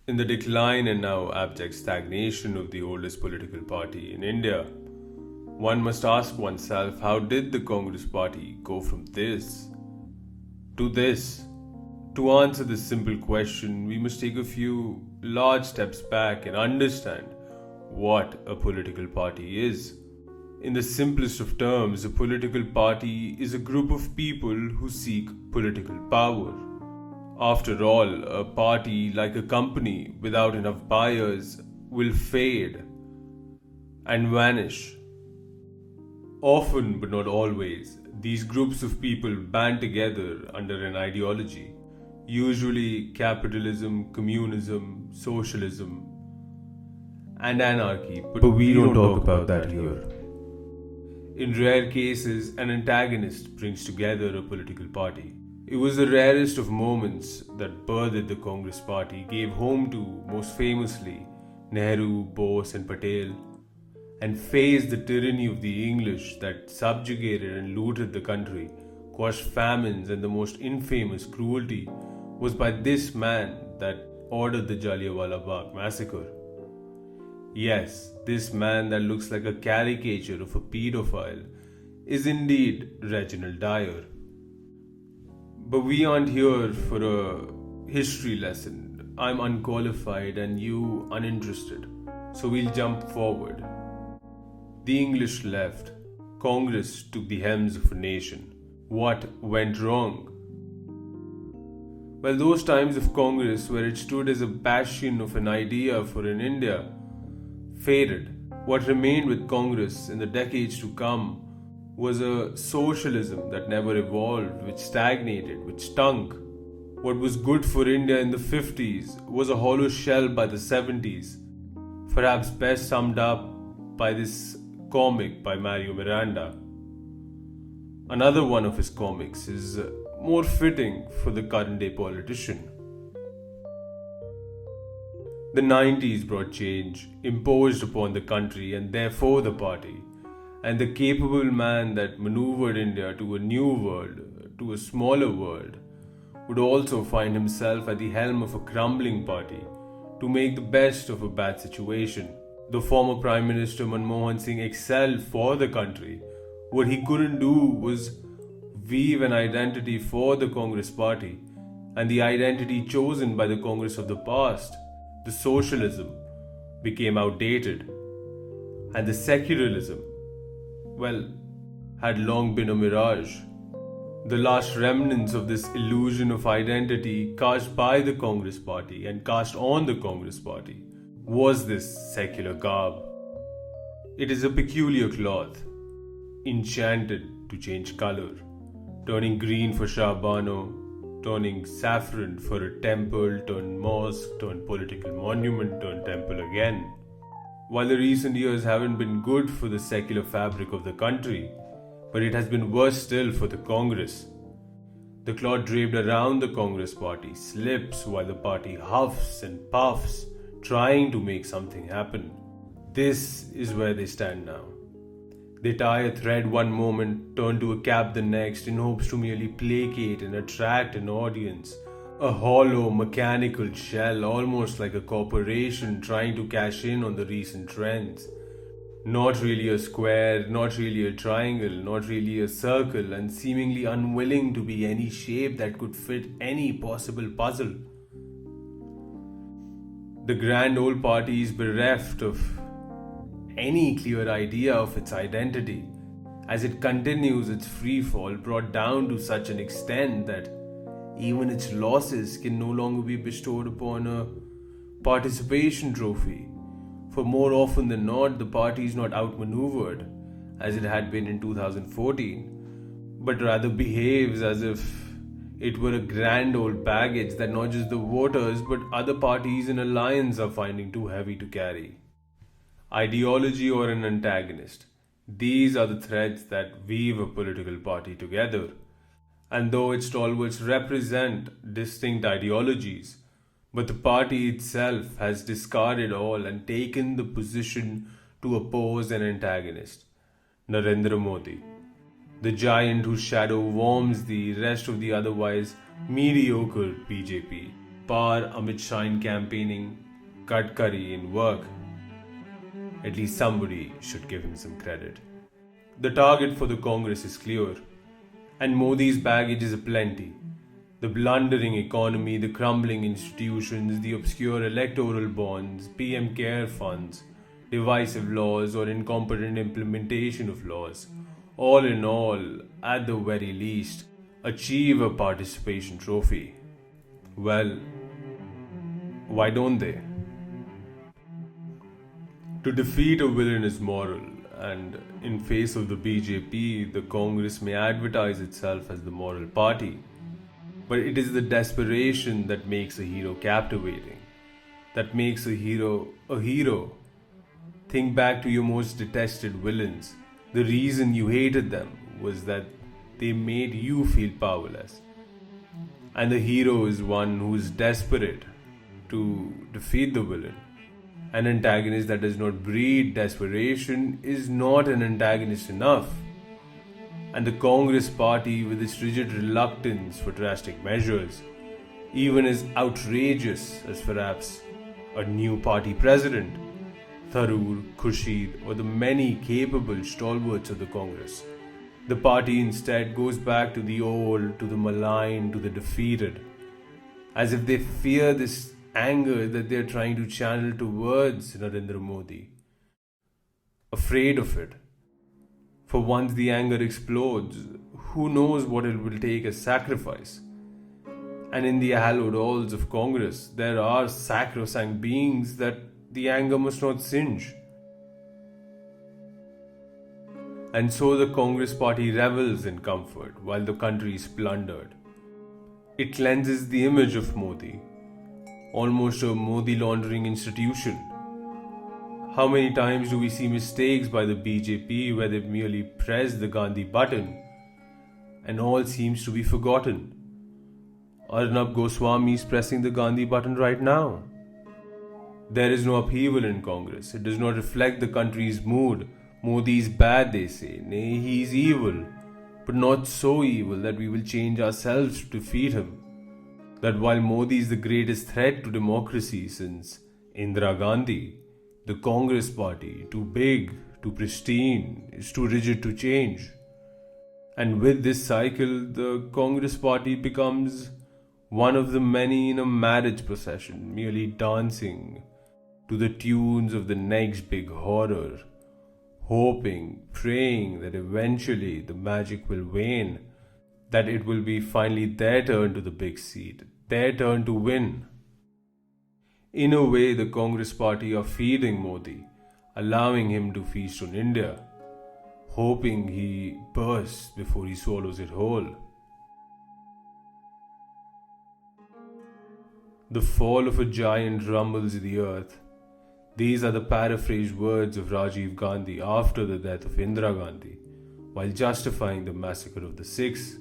In the decline and now abject stagnation of the oldest political party in India, one must ask oneself, how did the Congress party go from this to this? To answer this simple question, we must take a few large steps back and understand what a political party is. In the simplest of terms, a political party is a group of people who seek political power. After all, a party, like a company without enough buyers, will fade and vanish. Often, but not always, these groups of people band together under an ideology, usually capitalism, communism, socialism, and anarchy, but we don't talk about that here. In rare cases, an antagonist brings together a political party. It was the rarest of moments that birthed the Congress party, gave home to, most famously, Nehru, Bose, and Patel, and faced the tyranny of the English that subjugated and looted the country, caused famines, and the most infamous cruelty was by this man that ordered the Jallianwala Bagh massacre. Yes, this man that looks like a caricature of a pedophile is indeed Reginald Dyer. But we aren't here for a history lesson. I'm unqualified and you uninterested. So we'll jump forward. The English left. Congress took the helms of a nation. What went wrong? Well, those times of Congress where it stood as a bastion of an idea for an India faded. What remained with Congress in the decades to come was a socialism that never evolved, which stagnated, which stunk. What was good for India in the 50s was a hollow shell by the 70s, perhaps best summed up by this comic by Mario Miranda. Another one of his comics is more fitting for the current day politician. The 90s brought change, imposed upon the country and therefore the party, and the capable man that maneuvered India to a new world, to a smaller world, would also find himself at the helm of a crumbling party to make the best of a bad situation. The former Prime Minister Manmohan Singh excelled for the country. What he couldn't do was weave an identity for the Congress party, and the identity chosen by the Congress of the past, the socialism, became outdated, and the secularism, well, had long been a mirage. The last remnants of this illusion of identity cast by the Congress party and cast on the Congress party was this secular garb. It is a peculiar cloth, enchanted to change color, turning green for Shah Bano, turning saffron for a temple, turn mosque, turn political monument, turn temple again. While the recent years haven't been good for the secular fabric of the country, but it has been worse still for the Congress. The cloth draped around the Congress party slips while the party huffs and puffs, trying to make something happen. This is where they stand now. They tie a thread one moment, turn to a cap the next in hopes to merely placate and attract an audience. A hollow, mechanical shell, almost like a corporation trying to cash in on the recent trends. Not really a square, not really a triangle, not really a circle, and seemingly unwilling to be any shape that could fit any possible puzzle. The grand old party is bereft of any clear idea of its identity, as it continues its free fall, brought down to such an extent that even its losses can no longer be bestowed upon a participation trophy. For more often than not, the party is not outmaneuvered, as it had been in 2014, but rather behaves as if it were a grand old baggage that not just the voters but other parties in alliance are finding too heavy to carry. Ideology or an antagonist. These are the threads that weave a political party together. And though its stalwarts represent distinct ideologies, but the party itself has discarded all and taken the position to oppose an antagonist, Narendra Modi, the giant whose shadow warms the rest of the otherwise mediocre BJP. Par Amit Shah in campaigning, Gadkari in work. At least somebody should give him some credit. The target for the Congress is clear, and Modi's baggage is aplenty. The blundering economy, the crumbling institutions, the obscure electoral bonds, PM care funds, divisive laws, or incompetent implementation of laws, all in all, at the very least, achieve a participation trophy. Well, why don't they? To defeat a villain is moral, and in face of the BJP, the Congress may advertise itself as the moral party. But it is the desperation that makes a hero captivating, that makes a hero a hero. Think back to your most detested villains. The reason you hated them was that they made you feel powerless. And the hero is one who is desperate to defeat the villain. An antagonist that does not breed desperation is not an antagonist enough. And the Congress party, with its rigid reluctance for drastic measures, even as outrageous as perhaps a new party president, Tharoor, Khurshid, or the many capable stalwarts of the Congress. The party instead goes back to the old, to the maligned, to the defeated, as if they fear this anger that they are trying to channel towards Narendra Modi. Afraid of it. For once the anger explodes, who knows what it will take as sacrifice? And in the hallowed halls of Congress, there are sacrosanct beings that the anger must not singe. And so the Congress party revels in comfort while the country is plundered. It cleanses the image of Modi, almost a Modi-Laundering institution. How many times do we see mistakes by the BJP where they merely press the Gandhi button and all seems to be forgotten? Arnab Goswami is pressing the Gandhi button right now. There is no upheaval in Congress. It does not reflect the country's mood. Modi is bad, they say. Nay, he is evil, but not so evil that we will change ourselves to defeat him. That while Modi is the greatest threat to democracy since Indira Gandhi, the Congress party, too big, too pristine, is too rigid to change. And with this cycle, the Congress party becomes one of the many in a marriage procession, merely dancing to the tunes of the next big horror, hoping, praying that eventually the magic will wane, that it will be finally their turn to the big seat, their turn to win. In a way, the Congress party are feeding Modi, allowing him to feast on India, hoping he bursts before he swallows it whole. The fall of a giant rumbles the earth. These are the paraphrased words of Rajiv Gandhi after the death of Indira Gandhi, while justifying the massacre of the Sikhs.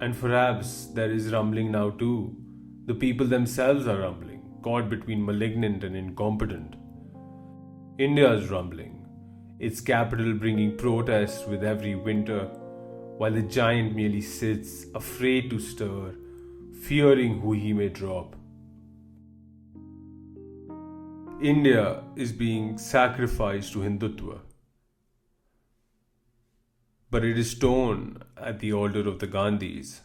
And perhaps there is rumbling now too. The people themselves are rumbling, caught between malignant and incompetent. India is rumbling, its capital bringing protests with every winter, while the giant merely sits, afraid to stir, fearing who he may drop. India is being sacrificed to Hindutva, but it is torn at the altar of the Gandhis.